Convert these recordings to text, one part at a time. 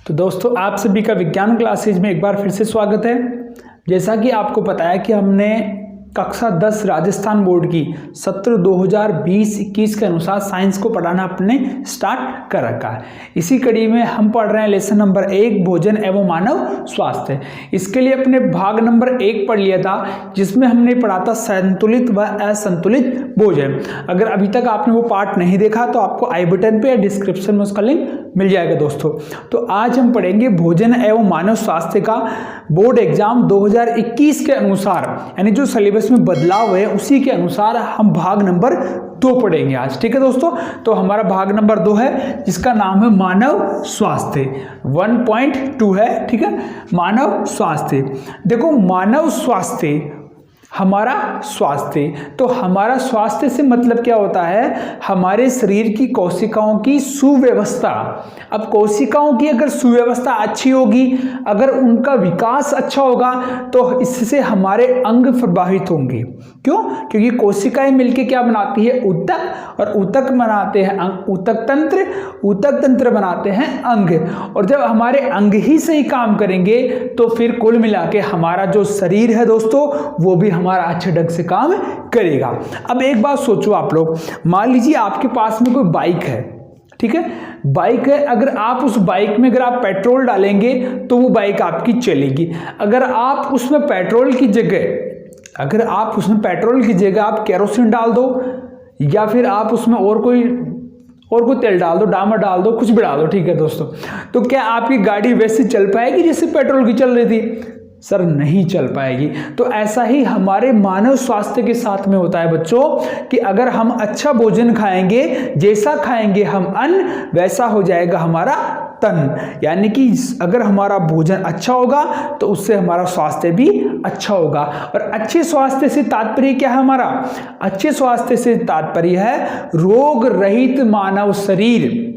तो दोस्तों आप सभी का विज्ञान क्लासेज में एक बार फिर से स्वागत है। जैसा कि आपको पता है कि हमने कक्षा 10 राजस्थान बोर्ड की सत्र 2020-21 के अनुसार साइंस को पढ़ाना अपने स्टार्ट कर रखा है। इसी कड़ी में हम पढ़ रहे हैं लेसन नंबर 1 भोजन एवं मानव स्वास्थ्य। इसके लिए अपने भाग नंबर 1 पढ़ लिया था, जिसमें हमने पढ़ा था संतुलित व असंतुलित भोजन। अगर अभी तक आपने वो पार्ट नहीं देखा तो आपको आई बटन पे या डिस्क्रिप्शन में उसका लिंक मिल जाएगा दोस्तों। तो आज हम पढ़ेंगे भोजन एवं मानव स्वास्थ्य का बोर्ड एग्जाम 2021 के अनुसार, यानी जो सिलेबस में बदलाव है उसी के अनुसार हम भाग नंबर 2 पढ़ेंगे आज। ठीक है दोस्तों, तो हमारा भाग नंबर 2 है जिसका नाम है मानव स्वास्थ्य। 1.2 है, ठीक है, मानव स्वास्थ्य। देखो मानव स्वास्थ्य, हमारा स्वास्थ्य, तो हमारा स्वास्थ्य से मतलब क्या होता है, हमारे शरीर की कोशिकाओं की सुव्यवस्था। अब कोशिकाओं की अगर सुव्यवस्था अच्छी होगी, अगर उनका विकास अच्छा होगा तो इससे हमारे अंग प्रभावित होंगे। क्यों? क्योंकि कोशिकाएं मिलकर क्या बनाती है, ऊतक, और ऊतक बनाते हैं ऊतक तंत्र, ऊतक तंत्र बनाते हैं अंग। और जब हमारे अंग ही सही काम करेंगे तो फिर कुल मिला के हमारा जो शरीर है दोस्तों वो भी हमारा अच्छे ढंग से काम करेगा। अब एक बात सोचो आप लोग, मान लीजिए आपके पास में कोई बाइक है, ठीक है, बाइक है, अगर आप उस बाइक में अगर आप पेट्रोल डालेंगे तो वो बाइक आपकी चलेगी। अगर आप उसमें पेट्रोल की जगह आप केरोसिन डाल दो, या फिर आप उसमें और कोई तेल डाल दो, डामर डाल दो, कुछ भी डाल दो, ठीक है दोस्तों, तो क्या आपकी गाड़ी वैसे चल पाएगी जैसे पेट्रोल की चल रही थी? सर नहीं चल पाएगी। तो ऐसा ही हमारे मानव स्वास्थ्य के साथ में होता है बच्चों, कि अगर हम अच्छा भोजन खाएंगे, जैसा खाएंगे हम अन्न वैसा हो जाएगा हमारा तन। यानी कि अगर हमारा भोजन अच्छा होगा तो उससे हमारा स्वास्थ्य भी अच्छा होगा। और अच्छे स्वास्थ्य से तात्पर्य क्या है हमारा? अच्छे स्वास्थ्य से तात्पर्य है रोग रहित मानव शरीर।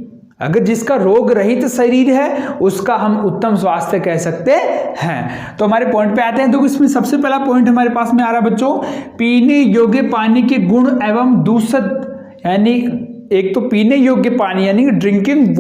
अगर जिसका रोग रहित शरीर है उसका हम उत्तम स्वास्थ्य कह सकते हैं। तो हमारे पॉइंट पे आते हैं। तो इसमें सबसे पहला पॉइंट हमारे पास में आ रहा है बच्चों, पीने योग्य पानी के गुण एवं दूषित, यानी एक तो पीने योग्य पानी यानी ड्रिंकिंग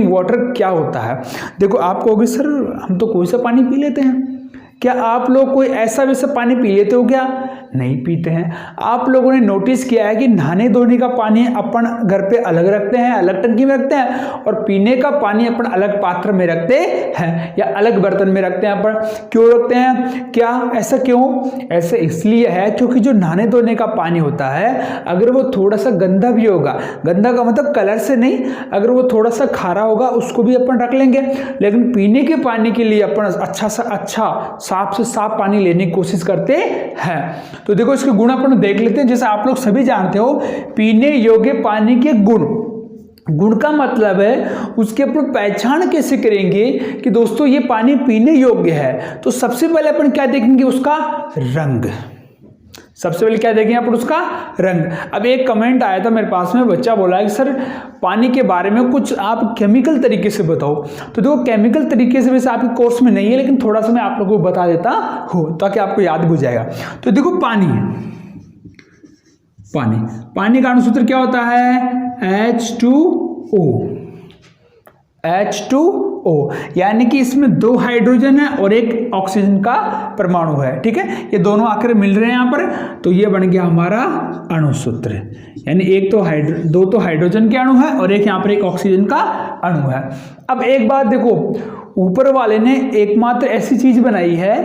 वाटर क्या होता है? देखो आप कहोगे सर हम तो कोई सा पानी पी लेते हैं, क्या आप लोग कोई ऐसा वैसा पानी पी लेते हो क्या? नहीं पीते हैं। आप लोगों ने नोटिस किया है कि नहाने धोने का पानी अपन घर पे अलग रखते हैं, अलग टंकी में रखते हैं, और पीने का पानी अपन अलग पात्र में रखते हैं या अलग बर्तन में रखते हैं। अपन क्यों रखते हैं? क्या ऐसा क्यों? ऐसा इसलिए है क्योंकि जो नहाने धोने का पानी होता है अगर वो थोड़ा सा गंदा भी होगा, गंदा का मतलब कलर से नहीं, अगर वो थोड़ा सा खारा होगा उसको भी अपन रख लेंगे, लेकिन पीने के पानी के लिए अपन अच्छा से अच्छा साफ से साफ पानी लेने की कोशिश करते हैं। तो देखो इसके गुण अपन देख लेते हैं। जैसे आप लोग सभी जानते हो पीने योग्य पानी के गुण का मतलब है उसके अपन पहचान कैसे करेंगे कि दोस्तों ये पानी पीने योग्य है। तो सबसे पहले अपन क्या देखेंगे? उसका रंग। सबसे पहले क्या देखेंगे अपन? उसका रंग। अब एक कमेंट आया था मेरे पास में, बच्चा बोला कि सर पानी के बारे में कुछ आप केमिकल तरीके से बताओ। तो देखो केमिकल तरीके से वैसे आपके कोर्स में नहीं है, लेकिन थोड़ा सा मैं आप लोगों को बता देता हूँ ताकि आपको याद भी हो जाएगा। तो देखो पानी का अणुसूत्र क्या होता है? H2O, यानी कि इसमें 2 हाइड्रोजन है और 1 ऑक्सीजन का परमाणु है, ठीक है, ये दोनों आकर मिल रहे हैं यहाँ पर, तो ये बन गया हमारा अणुसूत्र। यानी दो तो हाइड्रोजन के अणु है और एक यहाँ पर 1 ऑक्सीजन का अणु है। अब एक बात देखो, ऊपर वाले ने एकमात्र ऐसी चीज बनाई है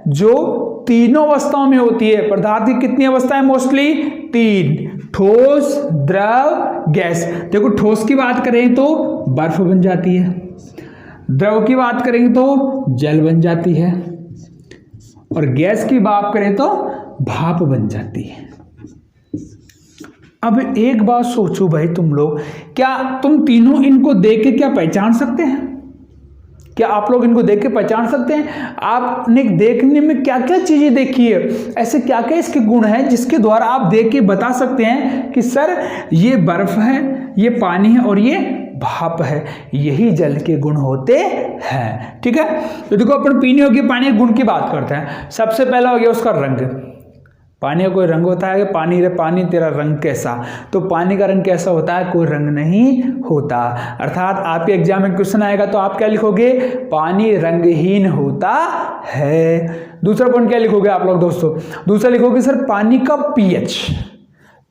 जो तीनों अवस्थाओं में होती है। पदार्थ की कितनी अवस्थाएं? मोस्टली 3, ठोस, द्रव, गैस। देखो ठोस की बात करें तो बर्फ बन जाती है, द्रव की बात करेंगे तो जल बन जाती है, और गैस की बात करें तो भाप बन जाती है। अब एक बात सोचो भाई तुम लोग, क्या तुम तीनों इनको देख के क्या पहचान सकते हैं? क्या आप लोग इनको देख के पहचान सकते हैं? आपने देखने में क्या क्या चीजें देखी है, ऐसे क्या क्या इसके गुण हैं जिसके द्वारा आप देख के बता सकते हैं कि सर ये बर्फ है, ये पानी है और ये भाप है। यही जल के गुण होते हैं, ठीक है। तो देखो अपन पीने योग्य पानी के गुण की बात करते हैं। सबसे पहला हो गया उसका रंग। पानी का कोई रंग होता है कि पानी रे पानी तेरा रंग कैसा, तो पानी का रंग कैसा होता है, कोई रंग नहीं होता। अर्थात आपके एग्जाम में क्वेश्चन आएगा तो आप क्या लिखोगे, पानी रंगहीन होता है। दूसरा पॉइंट क्या लिखोगे आप लोग दोस्तों, दूसरा लिखोगे सर पानी का पीएच।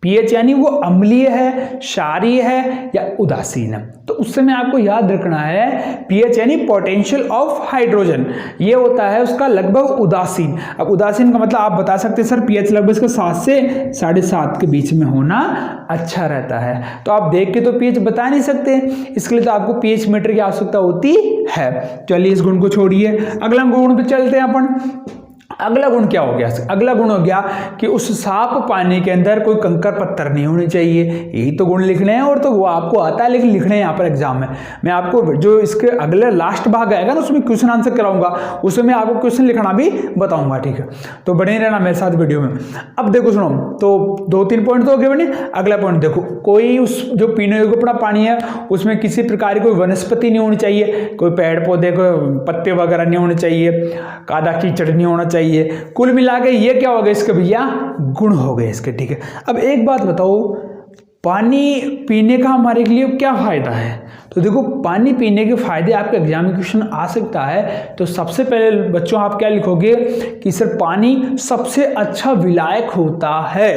पीएच यानी वो अम्लीय है, क्षारीय है या उदासीन है। तो उस समय आपको याद रखना है पीएच यानी पोटेंशियल ऑफ हाइड्रोजन, ये होता है उसका लगभग उदासीन। अब उदासीन का मतलब आप बता सकते हैं सर पीएच लगभग इसका 7 से 7.5 के बीच में होना अच्छा रहता है। तो आप देख के तो पीएच बता नहीं सकते, इसके लिए तो आपको पीएच मीटर की आवश्यकता होती है। चलिए इस गुण को छोड़िए, अगला गुण पे चलते हैं अपन। अगला गुण क्या हो गया, अगला गुण हो गया कि उस साफ पानी के अंदर कोई कंकर पत्थर नहीं होने चाहिए। यही तो गुण लिखने हैं, और तो वो आपको आता है लेकिन लिखने हैं यहाँ पर एग्जाम में। मैं आपको जो इसके अगले लास्ट भाग आएगा ना उसमें क्वेश्चन आंसर कराऊंगा, उसमें मैं आपको क्वेश्चन लिखना भी बताऊंगा, ठीक है। तो बने रहना मेरे साथ वीडियो में। अब देखो सुनो, तो 2-3 पॉइंट तो हो गए बने। अगला पॉइंट देखो, कोई उस जो पीने योग्य अपना पानी है उसमें किसी प्रकार की कोई वनस्पति नहीं होनी चाहिए, कोई पेड़ पौधे कोई पत्ते वगैरह नहीं होने चाहिए, कादा कीचड़ नहीं होना चाहिए। कुल मिला के ये क्या हो गए इसके भैया, गुण हो गए इसके, ठीक है। अब एक बात बताओ, पानी पीने का हमारे लिए क्या फायदा है। तो देखो पानी पीने के फायदे आपके एग्जाम में क्वेश्चन आ सकता है। तो सबसे पहले बच्चों आप क्या लिखोगे कि सर पानी सबसे अच्छा विलायक होता है।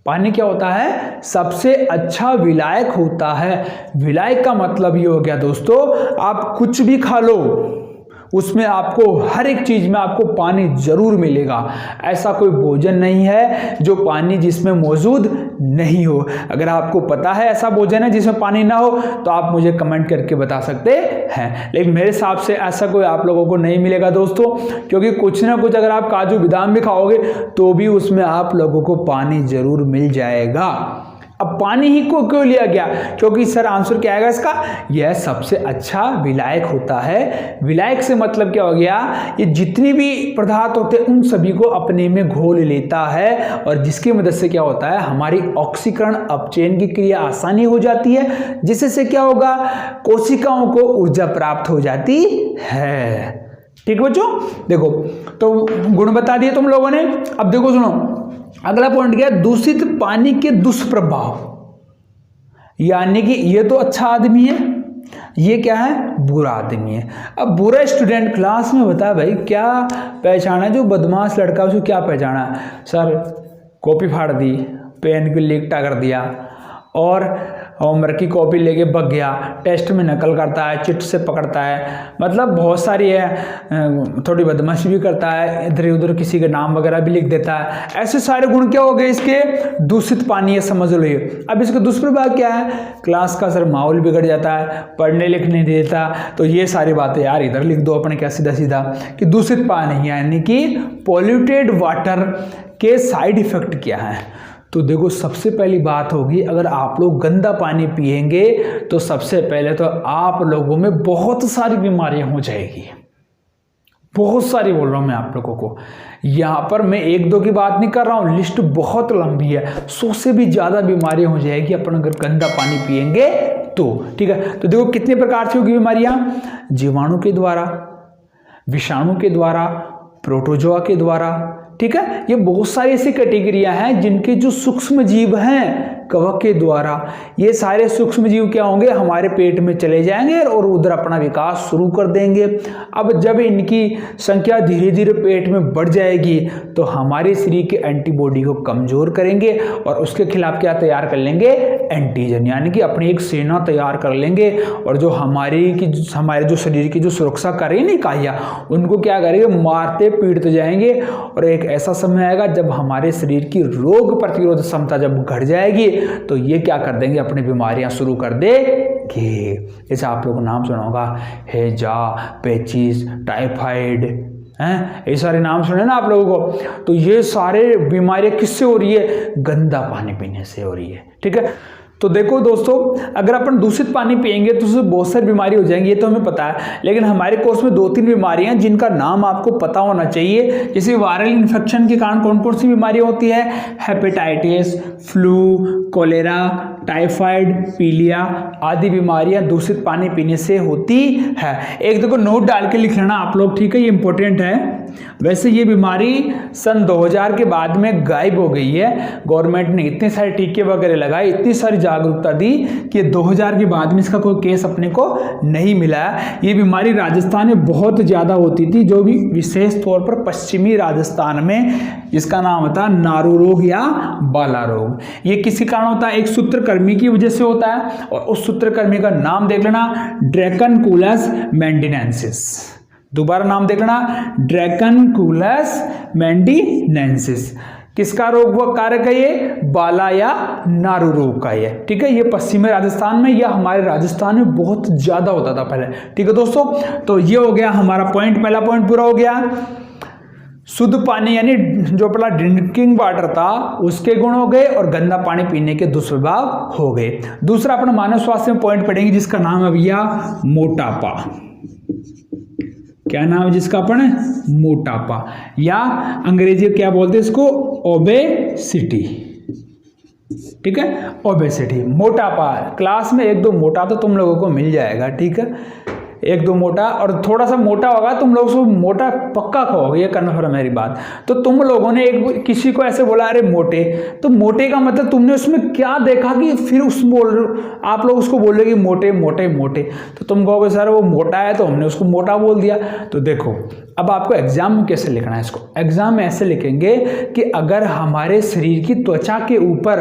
पानी क्या होता है, सबसे अच्छा विलायक होता है। विलायक का मतलब ये हो गया दोस्तों, आप कुछ भी खा लो उसमें आपको हर एक चीज में आपको पानी जरूर मिलेगा। ऐसा कोई भोजन नहीं है जो पानी जिसमें मौजूद नहीं हो। अगर आपको पता है ऐसा भोजन है जिसमें पानी ना हो तो आप मुझे कमेंट करके बता सकते हैं, लेकिन मेरे हिसाब से ऐसा कोई आप लोगों को नहीं मिलेगा दोस्तों, क्योंकि कुछ ना कुछ अगर आप काजू बादाम भी खाओगे तो भी उसमें आप लोगों को पानी जरूर मिल जाएगा। अब पानी ही को क्यों लिया गया, क्योंकि सर आंसर क्या आएगा इसका, यह सबसे अच्छा विलायक होता है। विलायक से मतलब क्या हो गया, ये जितनी भी पदार्थ होते हैं उन सभी को अपने में घोल लेता है, और जिसकी मदद से क्या होता है, हमारी ऑक्सीकरण अपचयन की क्रिया आसानी हो जाती है, जिससे क्या होगा, कोशिकाओं को ऊर्जा प्राप्त हो जाती है। ठीक बच्चों, देखो तो गुण बता दिए तुम लोगों ने। अब देखो सुनो, अगला पॉइंट क्या है, दूषित पानी के दुष्प्रभाव। यानी कि ये तो अच्छा आदमी है, ये क्या है, बुरा आदमी है। अब बुरा स्टूडेंट क्लास में बता भाई क्या पहचाना है, जो बदमाश लड़का उसको क्या पहचाना है, सर कॉपी फाड़ दी, पेन को लिकटा कर दिया, और होमवर्क की कॉपी लेके भाग गया, टेस्ट में नकल करता है, चिट से पकड़ता है, मतलब बहुत सारी है, थोड़ी बदमाशी भी करता है, इधर उधर किसी के नाम वगैरह भी लिख देता है। ऐसे सारे गुण क्या हो गए इसके, दूषित पानी है, समझ लो ये। अब इसका दुष्प्रभाव क्या है, क्लास का सर माहौल बिगड़ जाता है, पढ़ने लिखने नहीं देता। तो ये सारी बातें यार इधर लिख दो अपने क्या सीधा सीधा कि दूषित पानी यानी कि पॉल्यूटेड वाटर के साइड इफेक्ट क्या है। तो देखो सबसे पहली बात होगी, अगर आप लोग गंदा पानी पिएंगे तो सबसे पहले तो आप लोगों में बहुत सारी बीमारियां हो जाएगी, बहुत सारी बोल रहा हूं मैं आप लोगों को। यहाँ पर मैं 1-2 की बात नहीं कर रहा हूँ, लिस्ट बहुत लंबी है, 100 से भी ज़्यादा बीमारियां हो जाएगी अपन अगर गंदा पानी पिएंगे तो, ठीक है। तो देखो कितने प्रकार से होगी बीमारियां, जीवाणु के द्वारा, विषाणु के द्वारा, प्रोटोजोआ के द्वारा, ठीक है। ये बहुत सारी ऐसी कैटेगरियां हैं जिनके जो सूक्ष्म जीव हैं कवक के द्वारा, ये सारे सूक्ष्म जीव क्या होंगे, हमारे पेट में चले जाएंगे और उधर अपना विकास शुरू कर देंगे। अब जब इनकी संख्या धीरे धीरे पेट में बढ़ जाएगी तो हमारे शरीर के एंटीबॉडी को कमजोर करेंगे और उसके खिलाफ क्या तैयार कर लेंगे, एंटीजन, यानी कि अपनी एक सेना तैयार कर लेंगे। और जो हमारे जो शरीर की जो सुरक्षा करें नहीं इकाइयाँ, उनको क्या करेंगे, मारते पीटते जाएंगे। और एक ऐसा समय आएगा जब हमारे शरीर की रोग प्रतिरोध क्षमता जब घट जाएगी तो ये क्या कर देंगे, अपनी बीमारियां शुरू कर देंगे। जैसे आप लोगों को नाम सुना होगा, हैजा, पेचिस, टाइफाइड, हैं, ये सारे नाम सुने ना आप लोगों को। तो ये सारे बीमारियां किससे हो रही है, गंदा पानी पीने से हो रही है, ठीक है। तो देखो दोस्तों, अगर अपन दूषित पानी पिएंगे तो उससे बहुत सारी बीमारी हो जाएंगी, ये तो हमें पता है। लेकिन हमारे कोर्स में 2-3 बीमारियां जिनका नाम आपको पता होना चाहिए। जैसे वायरल इन्फेक्शन के कारण कौन कौन सी बीमारियां होती है, हेपेटाइटिस, फ्लू, कोलेरा, टाइफाइड, पीलिया आदि बीमारियां दूषित पानी पीने से होती है। एक देखो नोट डाल के लिख लेना आप लोग, ठीक है, ये इंपॉर्टेंट है। वैसे ये बीमारी सन 2000 के बाद में गायब हो गई है। गवर्नमेंट ने इतने सारे टीके वगैरह लगाए, इतनी सारी जागरूकता दी कि 2000 के बाद में इसका कोई केस अपने को नहीं मिला है। ये बीमारी राजस्थान में बहुत ज़्यादा होती थी, जो भी विशेष तौर पर पश्चिमी राजस्थान में, जिसका नाम होता है नारू रोग या बाला रोग। ये किसी कारण होता है, एक सूत्रकृमि की वजह से होता है, और उस सूत्रकृमि का नाम देख लेना, ड्रैकनकुलस मेंडिनेंसिस। दोबारा नाम देख लेना, ड्रैकनकुलस मेंडिनेंसिस। किसका रोग व कारक है ये? बाला या नारू रोग का है, ठीक है। ये पश्चिमी राजस्थान में या हमारे राजस्थान में बहुत ज्यादा होता था पहले, ठीक है दोस्तों। तो ये हो गया हमारा पॉइंट, पहला पॉइंट पूरा हो गया। शुद्ध पानी यानी जो पहला ड्रिंकिंग वाटर था उसके गुण हो गए, और गंदा पानी पीने के दुष्प्रभाव हो गए। दूसरा अपना मानव स्वास्थ्य में पॉइंट पढ़ेंगे जिसका नाम है भैया मोटापा। क्या नाम है जिसका? अपन मोटापा, या अंग्रेजी में क्या बोलते हैं इसको? ओबेसिटी, ठीक है, ओबेसिटी, मोटापा। क्लास में एक दो मोटा तो तुम लोगों को मिल जाएगा, ठीक है, एक दो मोटा, और थोड़ा सा मोटा होगा तुम लोग उसको मोटा पक्का कहोगे, ये कन्फर्म मेरी बात। तो तुम लोगों ने एक किसी को ऐसे बोला अरे मोटे, तो मोटे का मतलब तुमने उसमें क्या देखा कि फिर उस आप लोग उसको बोल रहे कि मोटे मोटे मोटे, तो तुम कहोगे सर वो मोटा है तो हमने उसको मोटा बोल दिया। तो देखो अब आपको एग्जाम में कैसे लिखना है इसको। एग्जाम में ऐसे लिखेंगे कि अगर हमारे शरीर की त्वचा के ऊपर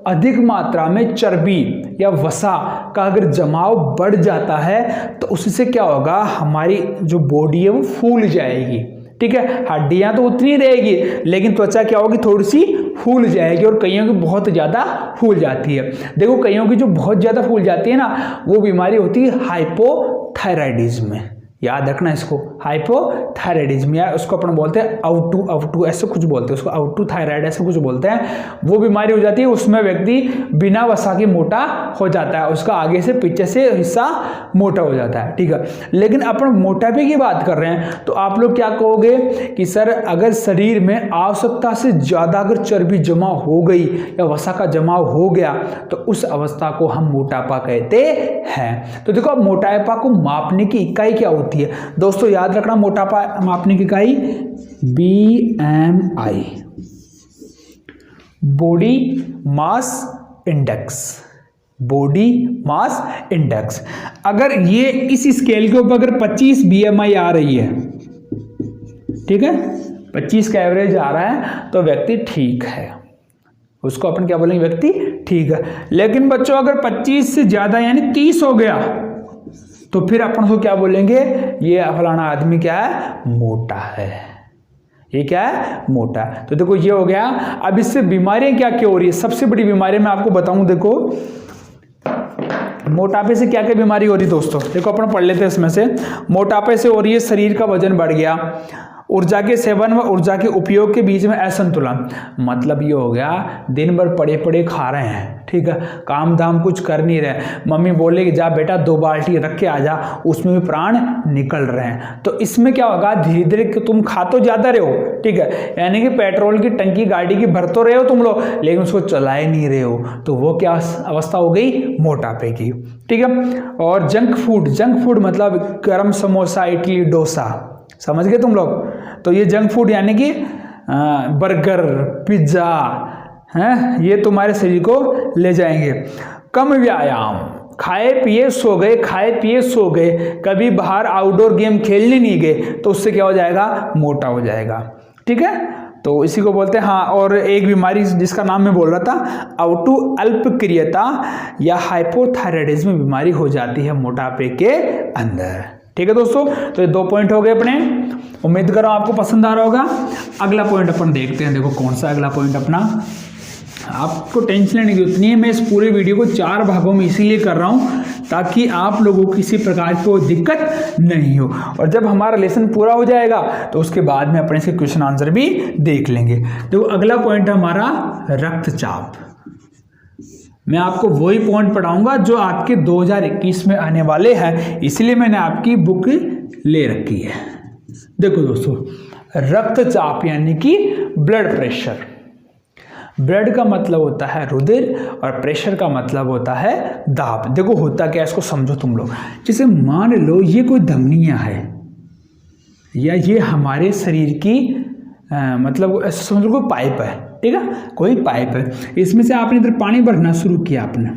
अधिक मात्रा में चर्बी या वसा का अगर जमाव बढ़ जाता है तो उससे क्या होगा, हमारी जो बॉडी है वो फूल जाएगी, ठीक है। हड्डियां तो उतनी रहेगी लेकिन त्वचा क्या होगी, थोड़ी सी फूल जाएगी, और कईयों की बहुत ज़्यादा फूल जाती है। देखो कईयों की जो बहुत ज़्यादा फूल जाती है ना, वो बीमारी होती है हाइपोथायराइडिज्म। याद रखना इसको, हाइपोथायराइडिज्म, या उसको अपन बोलते हैं आउटू ऐसे कुछ बोलते हैं उसको, आउटू थायराइड ऐसे कुछ बोलते हैं। वो बीमारी हो जाती है, उसमें व्यक्ति बिना वसा के मोटा हो जाता है, उसका आगे से पीछे से हिस्सा मोटा हो जाता है, ठीक है। लेकिन अपन मोटापे की बात कर रहे हैं तो आप लोग क्या कहोगे कि सर अगर शरीर में आवश्यकता से ज़्यादा अगर चर्बी जमा हो गई या वसा का जमाव हो गया तो उस अवस्था को हम मोटापा कहते हैं। तो देखो अब मोटापा को मापने की इकाई क्या होती है दोस्तों, याद रखना, मोटापा मापने की इकाई BMI, body mass index, body mass index. अगर ये इस स्केल के ऊपर अगर 25 BMI आ रही है, ठीक है, 25 का एवरेज आ रहा है तो व्यक्ति ठीक है, उसको अपन क्या बोलेंगे, व्यक्ति ठीक है। लेकिन बच्चों अगर 25 से ज्यादा यानी 30 हो गया तो फिर अपन को क्या बोलेंगे, ये फलाना आदमी क्या है, मोटा है, ये क्या है, मोटा है। तो देखो ये हो गया। अब इससे बीमारियां क्या क्या हो रही है, सबसे बड़ी बीमारी मैं आपको बताऊं, देखो मोटापे से क्या क्या बीमारी हो रही है दोस्तों, देखो अपन पढ़ लेते हैं इसमें से। मोटापे से हो रही है शरीर का वजन बढ़ गया, ऊर्जा के सेवन व ऊर्जा के उपयोग के बीच में असंतुलन, मतलब ये हो गया दिन भर पड़े पड़े खा रहे हैं, ठीक है, काम धाम कुछ कर नहीं रहे, मम्मी बोले कि जा बेटा 2 बाल्टी रख के आ जा, उसमें भी प्राण निकल रहे हैं। तो इसमें क्या होगा, धीरे धीरे तुम खा तो ज्यादा रहे हो, ठीक है, यानी कि पेट्रोल की टंकी गाड़ी की भर तो रहे हो तुम लोग लेकिन उसको चला ही नहीं रहे हो, तो वो क्या अवस्था हो गई, मोटापे की, ठीक है। और जंक फूड मतलब गरम समोसा, इडली, डोसा, समझ गए तुम लोग। तो ये जंक फूड यानी कि बर्गर, पिज्जा हैं, ये तुम्हारे शरीर को ले जाएंगे। कम व्यायाम, खाए पिए सो गए, खाए पिए सो गए, कभी बाहर आउटडोर गेम खेलने नहीं गए तो उससे क्या हो जाएगा, मोटा हो जाएगा, ठीक है। तो इसी को बोलते हैं। हाँ, और एक बीमारी जिसका नाम मैं बोल रहा था, आउटू अल्पक्रियता या हाइपोथायराइडिज्म बीमारी हो जाती है मोटापे के अंदर, ठीक है दोस्तों। तो ये 2 पॉइंट हो गए अपने, उम्मीद करो आपको पसंद आ रहा होगा। अगला पॉइंट अपन देखते हैं, देखो कौन सा अगला पॉइंट अपना, आपको टेंशन लेने की जरूरत नहीं है। मैं इस पूरे वीडियो को 4 भागों में इसीलिए कर रहा हूं ताकि आप लोगों को किसी प्रकार की कोई दिक्कत नहीं हो, और जब हमारा लेसन पूरा हो जाएगा तो उसके बाद में अपने इसके क्वेश्चन आंसर भी देख लेंगे। देखो अगला पॉइंट है हमारा रक्तचाप। मैं आपको वही पॉइंट पढ़ाऊंगा जो आपके 2021 में आने वाले हैं, इसलिए मैंने आपकी बुक ले रखी है। देखो दोस्तों, रक्तचाप यानी कि ब्लड प्रेशर। ब्लड का मतलब होता है रुधिर और प्रेशर का मतलब होता है दाब। देखो होता क्या, इसको समझो तुम लोग। जैसे मान लो ये कोई धमनियाँ है या ये हमारे शरीर की मतलब ऐसे समझ लो कोई पाइप है, ठीक है, कोई पाइप है, इसमें से आपने इधर पानी भरना शुरू किया। आपने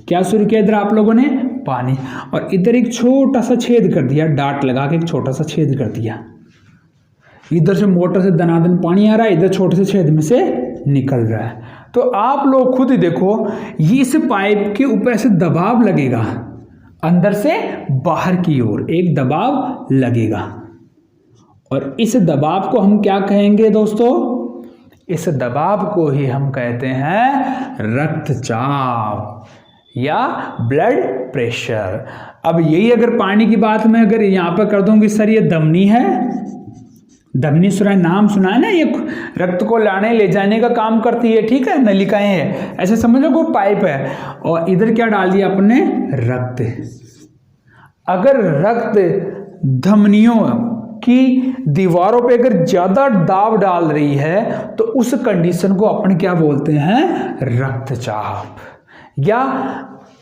क्या शुरू किया इधर आप लोगों ने? पानी। और इधर एक छोटा सा छेद कर दिया, डाट लगा के एक छोटा सा छेद कर दिया। इधर से मोटर से दनादन पानी आ रहा है, इधर छोटे से छेद में से निकल रहा है। तो आप लोग खुद ही देखो, ये इस पाइप के ऊपर ऐसे दबाव लगेगा, अंदर से बाहर की ओर एक दबाव लगेगा। और इस दबाव को हम क्या कहेंगे दोस्तों? इस दबाव को ही हम कहते हैं रक्तचाप या ब्लड प्रेशर। अब यही अगर पानी की बात मैं अगर यहाँ पर कर दूं कि सर ये धमनी है, धमनी सुना नाम सुना है ना, ये रक्त को लाने ले जाने का काम करती है, ठीक है, नलिकाएं हैं, ऐसे समझ लो कोई पाइप है। और इधर क्या डाल दिया अपने? रक्त। अगर रक्त धमनियों की दीवारों पे अगर ज्यादा दाब डाल रही है तो उस कंडीशन को अपन क्या बोलते हैं? रक्तचाप। या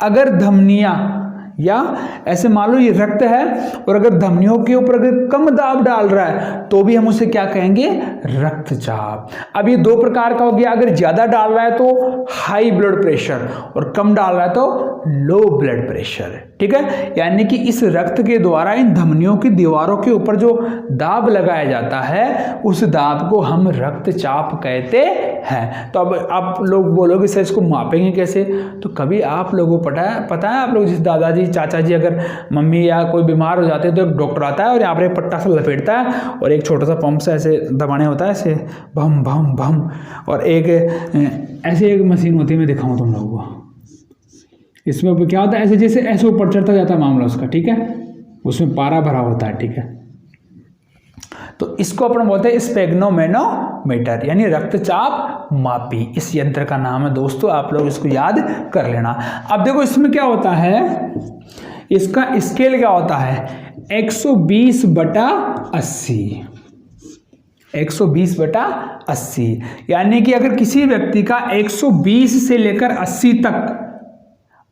अगर धमनियां या ऐसे मान लो ये रक्त है और अगर धमनियों के ऊपर अगर कम दाब डाल रहा है तो भी हम उसे क्या कहेंगे? रक्तचाप। अब ये दो प्रकार का हो गया, अगर ज्यादा डाल रहा है तो हाई ब्लड प्रेशर और कम डाल रहा है तो लो ब्लड प्रेशर, ठीक है। यानी कि इस रक्त के द्वारा इन धमनियों की दीवारों के ऊपर जो दाब लगाया जाता है उस दाब को हम रक्तचाप कहते हैं। तो अब आप लोग बोलोगे सर इसको मापेंगे कैसे? तो कभी आप लोगों को पता है आप लोग जिस दादाजी चाचा जी अगर मम्मी या कोई बीमार हो जाते हैं तो एक डॉक्टर आता है और यहाँ पर एक पट्टा सा लपेटता है और एक छोटा सा पंप से ऐसे दबाने होता है, ऐसे भम भम भम, और एक ऐसे एक मशीन होती है, मैं दिखाऊँ तुम लोगों को। इसमें क्या होता है, ऐसे जैसे ऐसे ऊपर चढ़ता जाता है मामला उसका, ठीक है, उसमें पारा भरा होता है, ठीक है। तो इसको अपन बोलते हैं स्पेग्नोमेनोमीटर यानी रक्तचाप मापी। इस यंत्र का नाम है दोस्तों, आप लोग इसको याद कर लेना। अब देखो इसमें क्या होता है, इसका स्केल क्या होता है? 120/80, 120/80। यानी कि अगर किसी व्यक्ति का 120 से लेकर 80 तक,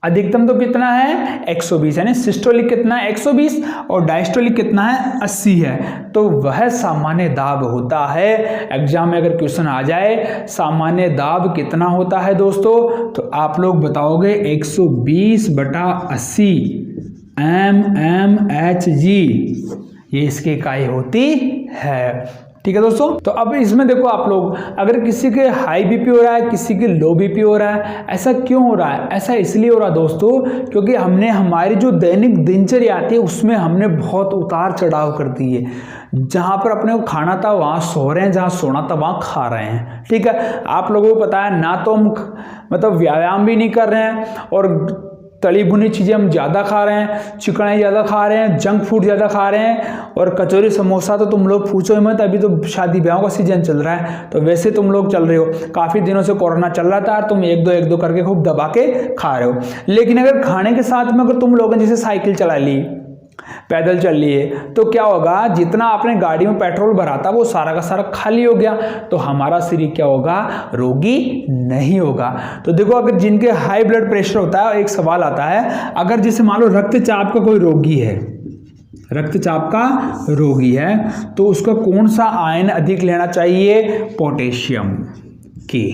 अधिकतम तो कितना है? 120, यानी सिस्टोलिक कितना है? 120, और डायस्टोलिक कितना है? 80 है, तो वह सामान्य दाब होता है। एग्जाम में अगर क्वेश्चन आ जाए सामान्य दाब कितना होता है दोस्तों, तो आप लोग बताओगे 120/80 mmHg, ये इसकी इकाई होती है, ठीक है दोस्तों। तो अब इसमें देखो आप लोग, अगर किसी के हाई बीपी हो रहा है, किसी के लो बीपी हो रहा है, ऐसा क्यों हो रहा है? ऐसा इसलिए हो रहा है दोस्तों क्योंकि हमने हमारी जो दैनिक दिनचर्या आती है उसमें हमने बहुत उतार चढ़ाव कर दी है। जहाँ पर अपने को खाना था वहाँ सो रहे हैं, जहाँ सोना था वहाँ खा रहे हैं, ठीक है। आप लोगों को पता है ना, तो हम मतलब व्यायाम भी नहीं कर रहे हैं और तली भुनी चीज़ें हम ज़्यादा खा रहे हैं, चिकनाई ज़्यादा खा रहे हैं, जंक फूड ज़्यादा खा रहे हैं, और कचौरी समोसा तो तुम लोग पूछो ही मत। अभी तो शादी ब्याहों का सीजन चल रहा है, तो वैसे तुम लोग चल रहे हो, काफ़ी दिनों से कोरोना चल रहा था, तुम एक दो करके खूब दबा के खा रहे हो। लेकिन अगर खाने के साथ में अगर तुम लोगों ने जैसे साइकिल चला ली, पैदल चल लिए, तो क्या होगा? जितना आपने गाड़ी में पेट्रोल भरा था वो सारा का सारा खाली हो गया, तो हमारा शरीर क्या होगा? रोगी नहीं होगा। तो देखो अगर जिनके हाई ब्लड प्रेशर होता है, एक सवाल आता है, अगर जैसे मान लो रक्तचाप का कोई रोगी है, रक्तचाप का रोगी है, तो उसका कौन सा आयन अधिक लेना चाहिए? पोटेशियम के।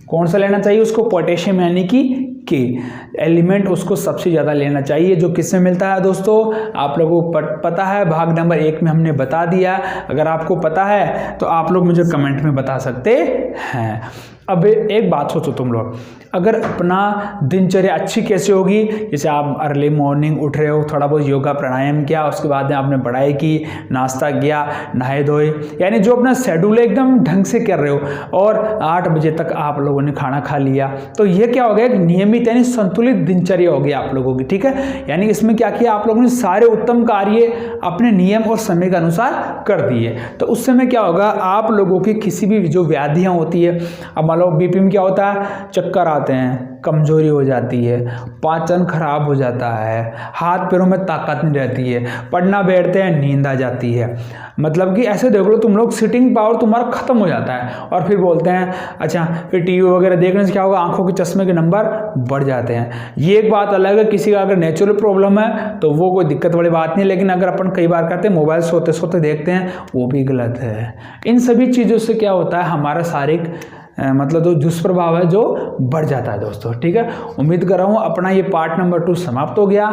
कौन सा लेना चाहिए उसको? पोटेशियम यानी कि के एलिमेंट उसको सबसे ज़्यादा लेना चाहिए। जो किसमें मिलता है दोस्तों? आप लोगों को पता है, भाग नंबर 1 में हमने बता दिया। अगर आपको पता है तो आप लोग मुझे कमेंट में बता सकते हैं। अब एक बात सोचो तुम लोग, अगर अपना दिनचर्या अच्छी कैसे होगी? जैसे आप अर्ली मॉर्निंग उठ रहे हो, थोड़ा बहुत योगा प्राणायाम किया, उसके बाद में आपने पढ़ाई की, नाश्ता किया, नहाए धोए, यानी जो अपना शेड्यूल है एकदम ढंग से कर रहे हो, और 8 बजे तक आप लोगों ने खाना खा लिया, तो ये क्या हो गया? एक नियमित यानी संतुलित दिनचर्या हो गई आप लोगों की, ठीक है। यानी इसमें क्या किया आप लोगों ने? सारे उत्तम कार्य अपने नियम और समय के अनुसार कर दिए। तो उस समय क्या होगा? आप लोगों की किसी भी जो व्याधियाँ होती है, अब मान लो बीपी में क्या होता है? चक्कर आते हैं, कमजोरी हो जाती है, पाचन खराब हो जाता है, हाथ पैरों में ताकत नहीं रहती है, पढ़ना बैठते हैं नींद आ जाती है। मतलब कि ऐसे देख लो तुम लोग, सिटिंग पावर तुम्हारा खत्म हो जाता है। और फिर बोलते हैं अच्छा फिर टीवी वगैरह देखने से क्या होगा, आंखों के चश्मे के नंबर बढ़ जाते हैं। ये एक बात अलग है, किसी का अगर नेचुरल प्रॉब्लम है तो वो कोई दिक्कत वाली बात नहीं है, लेकिन अगर अपन कई बार करते हैं मोबाइल सोते सोते देखते हैं, वो भी गलत है। इन सभी चीज़ों से क्या होता है, हमारा शारीरिक मतलब जो दुष्प्रभाव है जो बढ़ जाता है दोस्तों। ठीक है, उम्मीद कर रहा हूँ अपना ये पार्ट नंबर 2 समाप्त हो गया।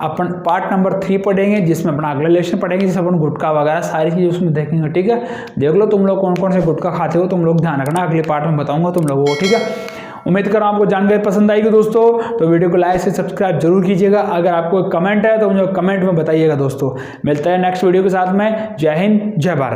अपन पार्ट नंबर 3 पढ़ेंगे, जिसमें अपना अगला लेसन पढ़ेंगे, जिसमें अपन गुटखा वगैरह सारी चीज़ें उसमें देखेंगे। ठीक है, देख लो तुम लोग कौन कौन से गुटखा खाते हो, तुम लोग ध्यान रखना, अगले पार्ट में बताऊंगा तुम लोगों को। ठीक है, उम्मीद कर रहा हूँ आपको जानकारी पसंद आएगी दोस्तों, तो वीडियो को लाइक से सब्सक्राइब जरूर कीजिएगा। अगर आपको कमेंट है तो मुझे कमेंट में बताइएगा दोस्तों। मिलता है नेक्स्ट वीडियो के साथ में। जय हिंद, जय भारत।